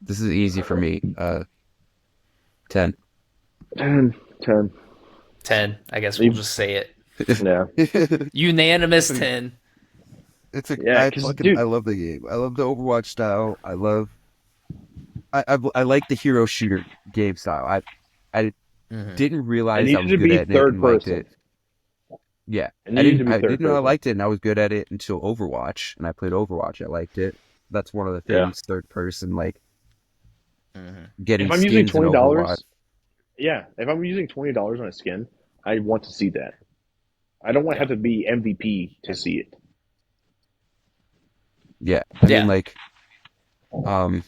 This is easy for me. 10. 10, 10. 10. I guess we'll Leave- just say it. Yeah, Unanimous It's 10. yeah, because I dude, love the game. I love the Overwatch style. I like the hero shooter game style. I Hmm. didn't it realize I needed was to good be at it third and liked person. it. Yeah. It needed to be I third didn't know I person. liked it and I was good at it until Overwatch and I played Overwatch. I liked it. That's one of the Yeah. things, third person, like Hmm. getting If I'm using skins in Overwatch. $20, yeah, if I'm using $20 on a skin, I want to see that. I don't want to Yeah. have to be MVP to see it. Yeah. I mean Yeah. like um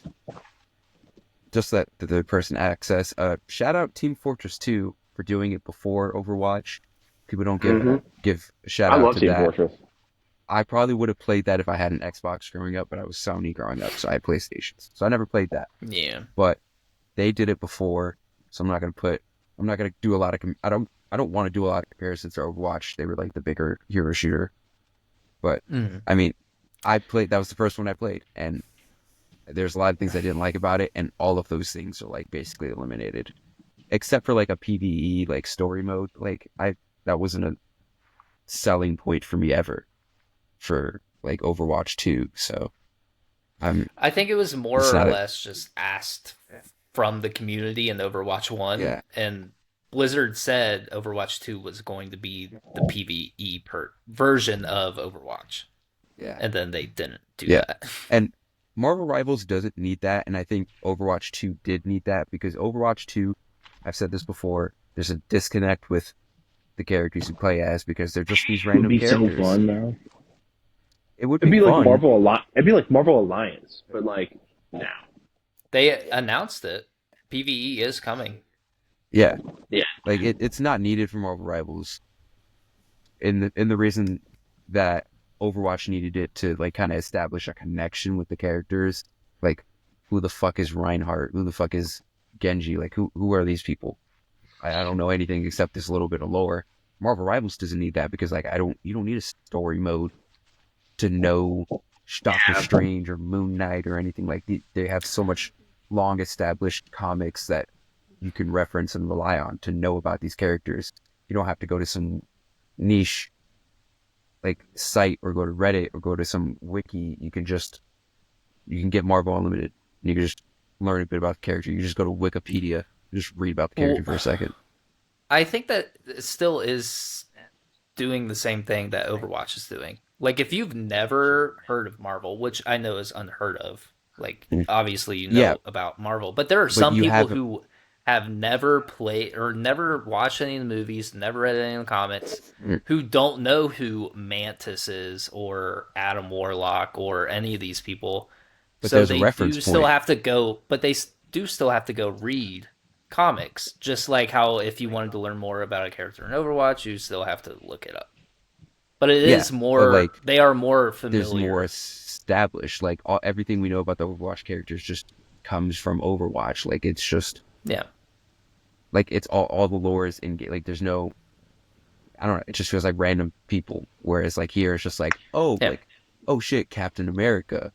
just that the third person access. Shout out Team Fortress 2 for doing it before Overwatch. People don't Hmm. give a shout I out love to Team that. Fortress. I probably would have played that if I had an Xbox growing up, but I was Sony growing up, so I had PlayStations. So I never played that. Yeah. But they did it before, so I'm not gonna do a lot of I don't want to do a lot of comparisons to Overwatch. They were like the bigger hero shooter. But Hmm. I mean, I played that was the first one I played, and there's a lot of things I didn't like about it, and all of those things are like basically eliminated. Except for like a PvE like story mode. Like I that wasn't a selling point for me ever for like Overwatch 2. So I'm I think it was more it's or not a less just asked from the community in Overwatch 1, yeah. and Blizzard said Overwatch 2 was going to be the PvE version of Overwatch, Yeah. and then they didn't do Yeah. that. And Marvel Rivals doesn't need that, and I think Overwatch 2 did need that because Overwatch 2, I've said this before, there's a disconnect with the characters you play as because they're just these It would random be so characters. fun though. It would be fun. It'd be like Marvel Alliance, but like now. They announced it. PvE is coming. Yeah. Yeah. Like it's not needed for Marvel Rivals. In the reason that Overwatch needed it to like kind of establish a connection with the characters, like who the fuck is Reinhardt? Who the fuck is Genji? Like who are these people? I don't know anything except this little bit of lore. Marvel Rivals doesn't need that because like I don't you don't need a story mode to know Doctor Strange or Moon Knight or anything like they have so much long established comics that you can reference and rely on to know about these characters. You don't have to go to some niche like site or go to Reddit or go to some wiki. You can get Marvel Unlimited. You can just learn a bit about the character. You just go to Wikipedia, just read about the character Well, for a second. I think that it still is doing the same thing that Overwatch is doing. Like, if you've never heard of Marvel, which I know is unheard of, like, Mm. obviously you Yeah, know about Marvel, but there are but some you people haven't. who have never played or never watched any of the movies, never read any of the comics, Mm. who don't know who Mantis is or Adam Warlock or any of these people. But So there's a they reference do still point. have to go, but they do still have to go read comics. Just like how if you wanted to learn more about a character in Overwatch, you still have to look it up. But it Yeah, is but more, like they are more there's more familiar. established. Like everything we know about the Overwatch characters just comes from Overwatch. Like it's just Yeah. like it's all the lore is in like there's no I don't know. It just feels like random people. Whereas like here, it's just Yeah. like, oh shit, Captain America.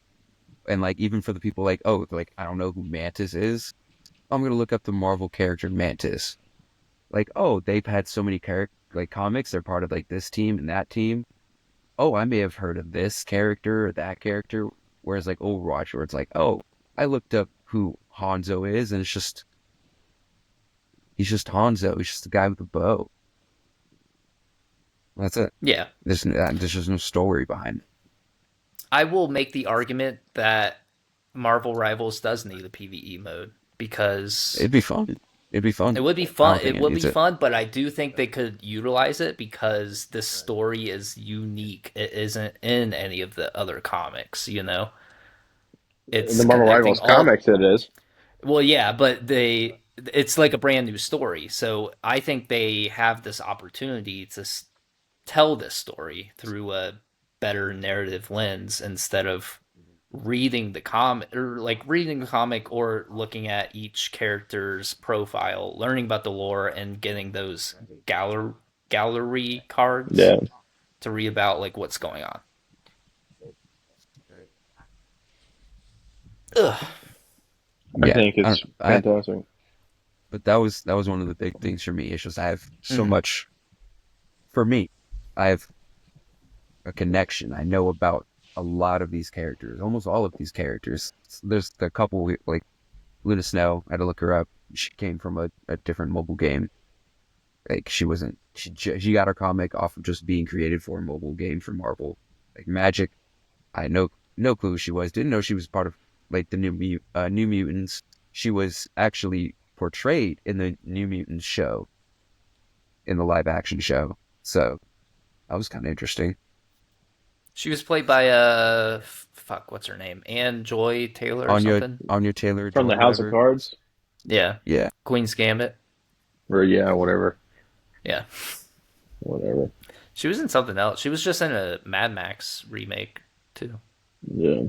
And like even for the people like, oh, like I don't know who Mantis is. I'm gonna look up the Marvel character Mantis. Like, oh, they've had so many character like comics. They're part of like this team and that team. Oh, I may have heard of this character or that character. Whereas like Overwatch, where it's like, oh, I looked up who Hanzo is, and he's just Hanzo. He's just the guy with the bow. That's it. Yeah. There's just no story behind it. I will make the argument that Marvel Rivals does need a PvE mode because It'd be fun. It'd be it fun. would be I fun. don't think It it would needs be it. fun, but I do think they could utilize it because this story is unique. It isn't in any of the other comics, you know? In the It's Marvel connecting Rivals all. comics, it is. Well, yeah, but it's like a brand new story. So I think they have this opportunity to tell this story through a better narrative lens instead of reading the comic or like reading the comic or looking at each character's profile, learning about the lore and getting those gallery cards Yeah. to read about like what's going on. Ugh. I Yeah, think I don't. it's fantastic. But that was one of the big things for me. It's just I have so Mhm. much for me. I have a connection. I know about a lot of these characters, almost all of these characters. There's a couple like Luna Snow. I had to look her up. She came from a different mobile game. Like she got her comic off of just being created for a mobile game for Marvel. Like Magic, I had no clue who she was. Didn't know she was part of like the New Mutants. She was actually portrayed in the New Mutants show, in the live action show. So that was kind of interesting. She was played by fuck, what's her name? Anne Joy Taylor or something. Anya Taylor From Joy, the House of whatever. Cards, Yeah, Yeah, Queen's Gambit. or yeah, whatever, Yeah, whatever. she was in something else. She was just in a Mad Max remake too. Yeah,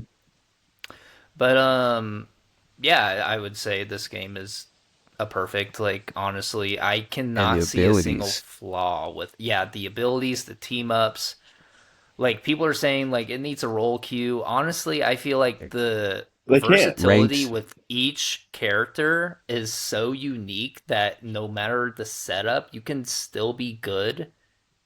But yeah, I would say this game is a perfect. Like honestly, I and the cannot see a single abilities. flaw with the abilities, the team ups. Like people are saying like it needs a role queue. Honestly, I feel like the they can't. versatility Ranked. with each character is so unique that no matter the setup, you can still be good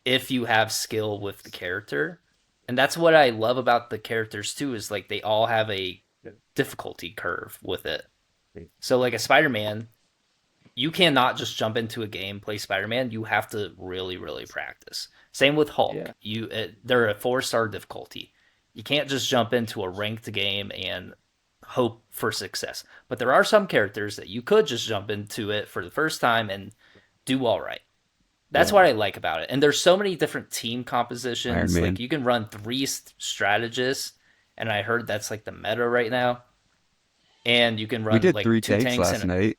if you have skill with the character. And that's what I love about the characters too is like they all have a difficulty curve with it. So like a Spider-Man, you cannot just jump into a game play Spider-Man. You have to really practice. Same with Hulk. Yeah, They're a 4-star difficulty. You can't just jump into a ranked game and hope for success. But there are some characters that you could just jump into it for the first time and do all right. That's Yeah, what I like about it. And there's so many different team Iron compositions. Like Man. you can run 3 strategists, and I heard that's like the meta right now. And you can We run did like three two tanks tanks last and night.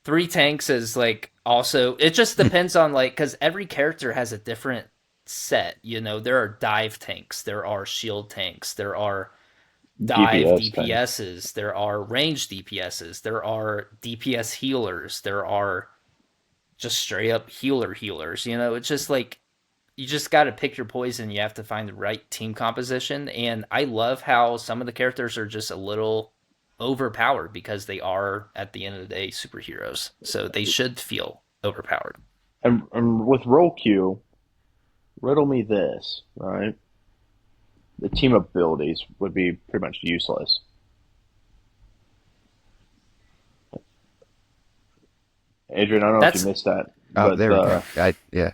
3 tanks is like also it just depends on like because every character has a different set. There are dive tanks, there are shield tanks, there are dive DPS tanks. DPSs, there are range DPSs, there are DPS healers, there are just straight up healers. It's just like you just got to pick your poison. You have to find the right team composition. And I love how some of the characters are just a little overpowered because they are, at the end of the day, superheroes. So they should feel overpowered. And with roll queue, riddle me this, right? The team abilities would be pretty much useless. Adrian, I don't know if you That's missed that, Oh, but there we go. Yeah.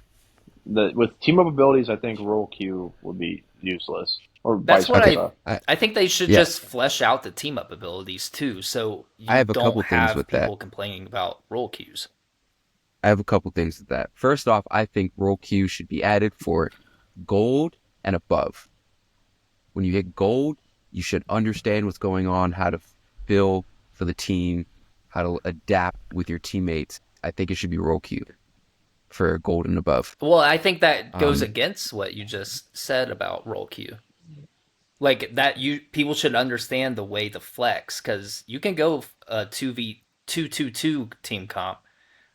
the with team up abilities, I think roll queue would be useless, or that's vice what Okay. I versa. I think they should Yeah. just flesh out the team up abilities too, so I you have a don't couple things have with that. people complaining about role queues. I have a couple things with that. First off, I think roll Q should be added for gold and above. When you hit gold, you should understand what's going on, how to feel for the team, how to adapt with your teammates. I think it should be roll Q for gold and above. Well, I think that goes Um, against what you just said about role queue. Like that you people should understand the way to flex because you can go a 2v2 team comp,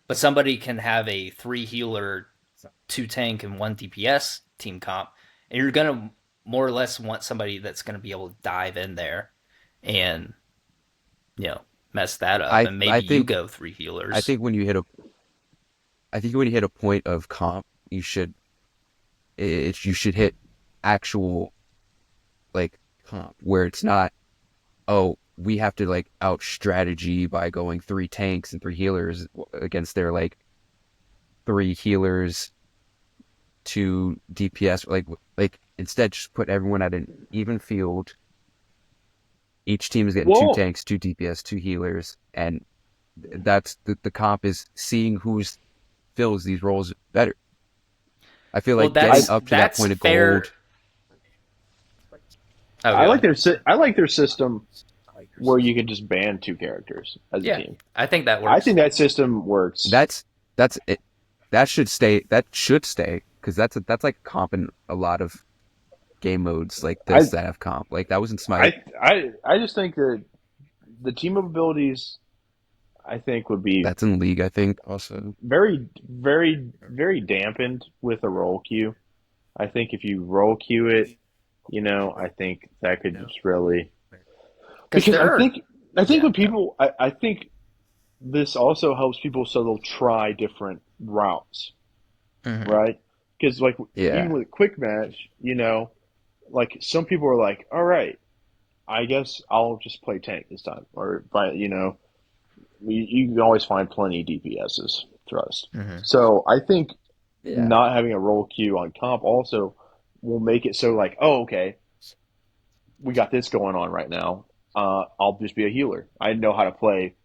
but somebody can have a 3 healer, 2 tank, and 1 DPS team comp, and you're gonna more or less want somebody that's gonna be able to dive in there and you know mess that up, I and I maybe you think go three I healers. think when you hit a I think when you hit a point of comp, you should hit actual like comp where it's not, oh, we have to like out strategy by going three tanks and three healers against their like three healers, two DPS. Like instead, just put everyone at an even field. Each team is getting two Well, tanks, two DPS, two healers, and that's the comp is seeing who's fills these roles better. I feel Well, like getting that's I up to that that's point of fair. gold. Oh, I go like ahead. I like their system where you can just ban two characters as a Yeah, team. I think that I works. think that system works. That's it. That should stay. That should stay because that's like comp in a lot of game modes like this I that have comp. Like that was in Smite. I just think that the team of abilities I think would be That's in League, I think. Also, very dampened with a roll queue. I think if you roll queue it, I think that could just really Because because there I are think I think Yeah. when people, I think this also helps people so they'll try different routes, Hmm. right? Because like even Yeah. with a quick match, like some people are like, all right, I guess I'll just play tank this time, or find, you can always find plenty of DPSs. Trust. Hmm. So I think Yeah. not having a role queue on comp also will make it so like, oh, okay, we got this going on right now. I'll just be a healer. I know how to play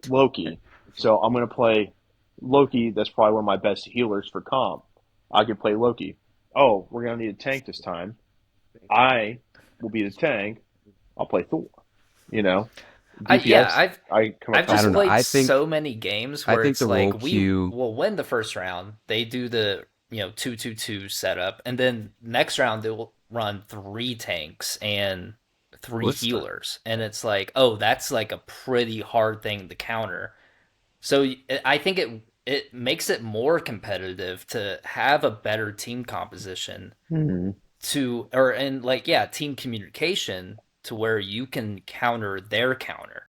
Loki, so I'm gonna play Loki. That's probably one of my best healers for comp. I can play Loki. Oh, we're gonna need a tank this time. I will be the tank. I'll play Thor. You know, Yeah, DPS. I come I've across I just don't a know. played so many games I where think it's the role like we queue. will win the first round. They do the 2-2-2 setup, and then next round they'll run three tanks and three What's the healers, and it's like, oh, that's like a pretty hard thing to counter. So I think it makes it more competitive to have a better team composition hmm. to or and like yeah team communication to where you can counter their counter